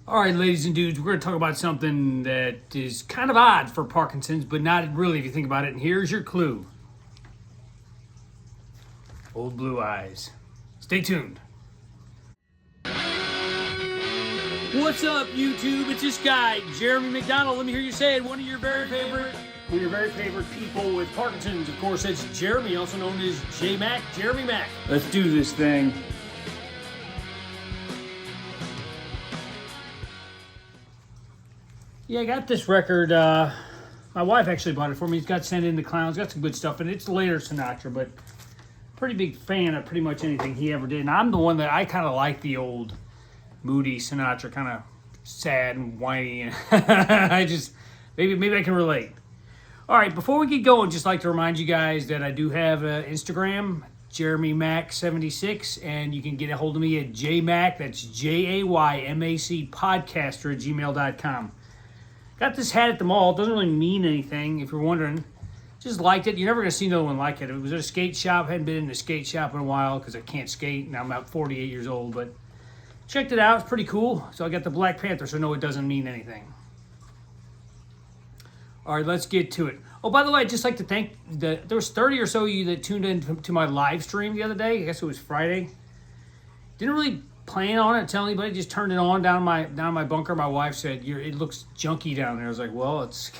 All right, ladies and dudes, we're going to talk about something that is kind of odd for Parkinson's, but not really if you think about it. And here's your clue. Old blue eyes. Stay tuned. What's up, YouTube? It's this guy, Jeremy McDonald. Let me hear you say it. One of your very favorite people with Parkinson's. Of course, that's Jeremy, also known as J-Mac, Jeremy Mac. Let's do this thing. Yeah, I got this record. My wife actually bought it for me. It's got Send in the Clowns. Got some good stuff in it. It's later Sinatra, but pretty big fan of pretty much anything he ever did. And I'm the one that I kind of like the old moody Sinatra, kind of sad and whiny. And I just, maybe I can relate. All right, before we get going, just like to remind you guys that I do have Instagram, JeremyMac76, and you can get a hold of me at Jaymac, that's Jaymac podcaster at gmail.com. Got this hat at the mall. It doesn't really mean anything, if you're wondering. Just liked it. You're never going to see another one like it. It was at a skate shop. Hadn't been in a skate shop in a while because I can't skate, and I'm about 48 years old. But checked it out. It's pretty cool. So I got the Black Panther, so no, it doesn't mean anything. All right, let's get to it. Oh, by the way, I'd just like to thank there was 30 or so of you that tuned in to my live stream the other day. I guess it was Friday. Didn't really plan on it, tell anybody, just turned it on down my bunker. My wife said, it looks junky down there. I was like, well, it's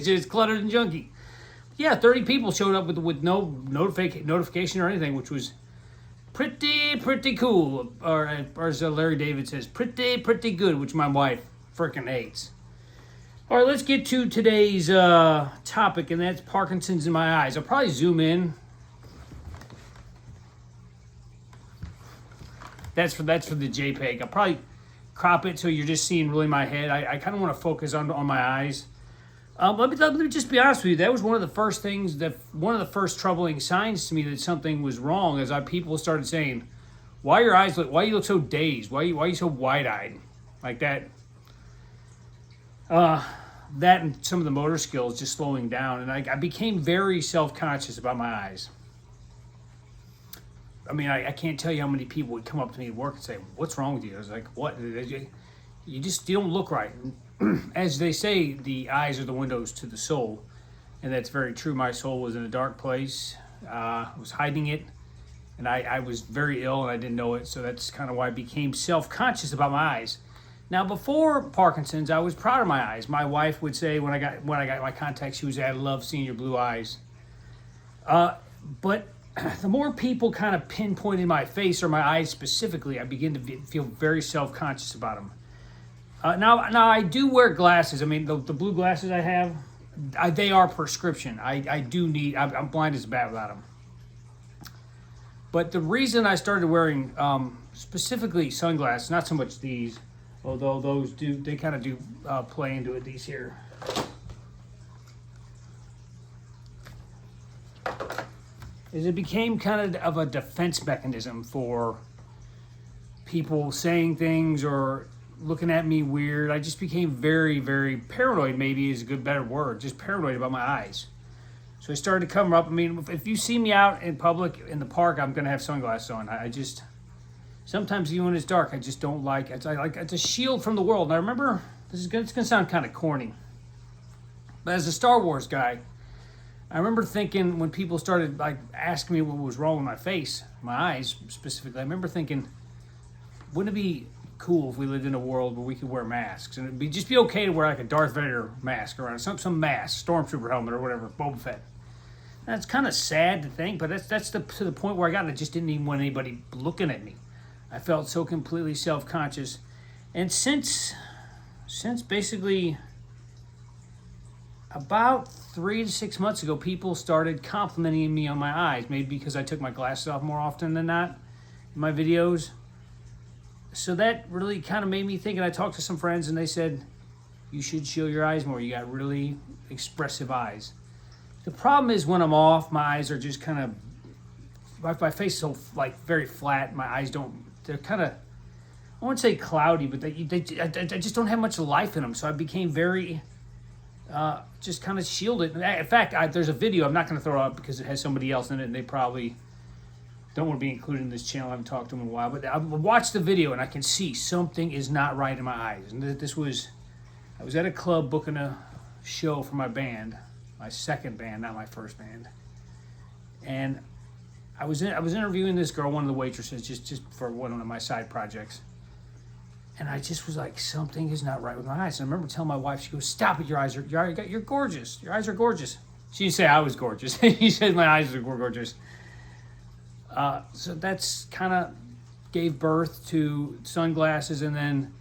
just cluttered and junky. Yeah, 30 people showed up with no notification or anything, which was pretty cool. Or as Larry David says, pretty good, which my wife freaking hates. All right, let's get to today's topic, and that's Parkinson's in my eyes. I'll probably zoom in. That's for the JPEG. I'll probably crop it so you're just seeing really my head. I kind of want to focus on my eyes. Let me just be honest with you. That was one of the first things, one of the first troubling signs to me that something was wrong. As people started saying, "Why you look so dazed? Why you so wide-eyed?" Like that. That and some of the motor skills just slowing down, and I became very self-conscious about my eyes. I mean, I can't tell you how many people would come up to me at work and say, "What's wrong with you?" I was like, "What? You don't look right." As they say, the eyes are the windows to the soul, and that's very true. My soul was in a dark place. I was hiding it, and I was very ill, and I didn't know it. So that's kind of why I became self-conscious about my eyes. Now, before Parkinson's, I was proud of my eyes. My wife would say when I got my contacts, she would say, "I love seeing your blue eyes." But the more people kind of pinpointed my face or my eyes specifically, I begin to feel very self-conscious about them. Now I do wear glasses. I mean, the blue glasses I have, they are prescription. I do need, I'm blind as a bat without them. But the reason I started wearing specifically sunglasses, not so much these, although those they kind of do play into it, these here. Is it became kind of a defense mechanism for people saying things or looking at me weird. I just became very, very paranoid, maybe is a better word, just paranoid about my eyes. So I started to cover up. I mean, if you see me out in public, in the park, I'm going to have sunglasses on. I just, sometimes even when it's dark, I just don't like it. It's a shield from the world. And I remember, it's going to sound kind of corny, but as a Star Wars guy, I remember thinking when people started asking me what was wrong with my face, my eyes specifically, I remember thinking, wouldn't it be cool if we lived in a world where we could wear masks, and it'd just be okay to wear like a Darth Vader mask or some mask, stormtrooper helmet or whatever, Boba Fett. That's kind of sad to think, but that's to the point where I got, and I just didn't even want anybody looking at me. I felt so completely self-conscious, and since basically about 3 to 6 months ago, people started complimenting me on my eyes, maybe because I took my glasses off more often than not in my videos. So that really kind of made me think, and I talked to some friends, and they said, you should show your eyes more. You got really expressive eyes. The problem is when I'm off, my eyes are just kind of, my face is so very flat. My eyes they're kind of, I wouldn't say cloudy, but I just don't have much life in them. So I became very, just kind of shielded. In fact, there's a video I'm not going to throw up because it has somebody else in it, and they probably don't want to be included in this channel. I haven't talked to him in a while, but I watched the video and I can see something is not right in my eyes. And I was at a club booking a show for my band, my second band, not my first band. And I was interviewing this girl, one of the waitresses, just for one of my side projects. And I just was like, something is not right with my eyes. And I remember telling my wife, she goes, "Stop it, you're gorgeous. Your eyes are gorgeous." She didn't say I was gorgeous. She said my eyes were gorgeous. So that's kind of gave birth to sunglasses, and then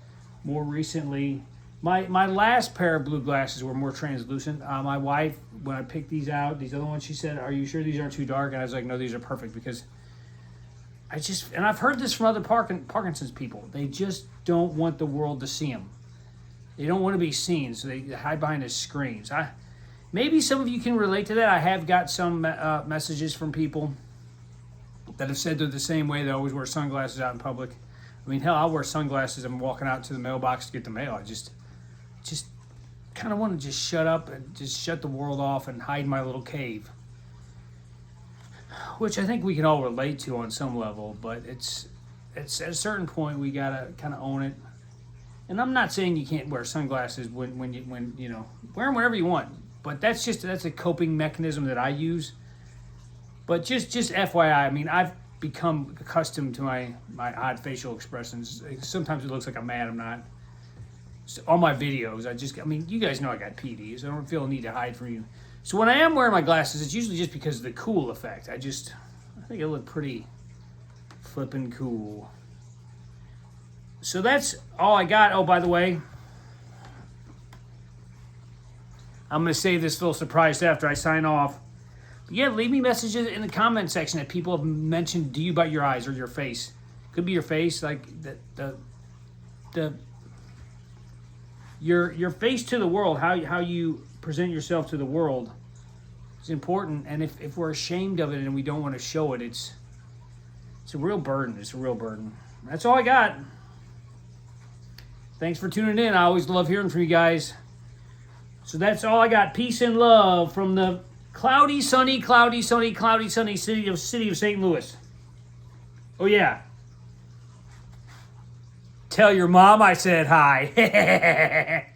more recently, my last pair of blue glasses were more translucent. My wife, when I picked these out, these other ones, she said, "Are you sure these aren't too dark?" And I was like, "No, these are perfect," because and I've heard this from other Parkinson's people. They just don't want the world to see them. They don't want to be seen, so they hide behind the screens. Maybe some of you can relate to that. I have got some messages from people that have said they're the same way. They always wear sunglasses out in public. I mean, hell, I'll wear sunglasses. I'm walking out to the mailbox to get the mail. I just kind of want to just shut up and just shut the world off and hide in my little cave, which I think we can all relate to on some level. But it's at a certain point we gotta kind of own it. And I'm not saying you can't wear sunglasses when you know, wear them whenever you want. But that's a coping mechanism that I use. But just FYI, I mean, I've become accustomed to my odd facial expressions. Sometimes it looks like I'm mad. I'm not. So all my videos, I mean, you guys know I got PD, so I don't feel a need to hide from you. So when I am wearing my glasses, it's usually just because of the cool effect. I think I look pretty flippin' cool. So that's all I got. Oh, by the way, I'm going to save this little surprise after I sign off. But yeah, leave me messages in the comment section that people have mentioned to you about your eyes or your face. Could be your face, like your face to the world, how you present yourself to the world is important. And if we're ashamed of it and we don't want to show it, it's a real burden. It's a real burden. That's all I got. Thanks for tuning in. I always love hearing from you guys. So that's all I got. Peace and love from the cloudy, sunny city of St. Louis. Oh, yeah. Tell your mom I said hi.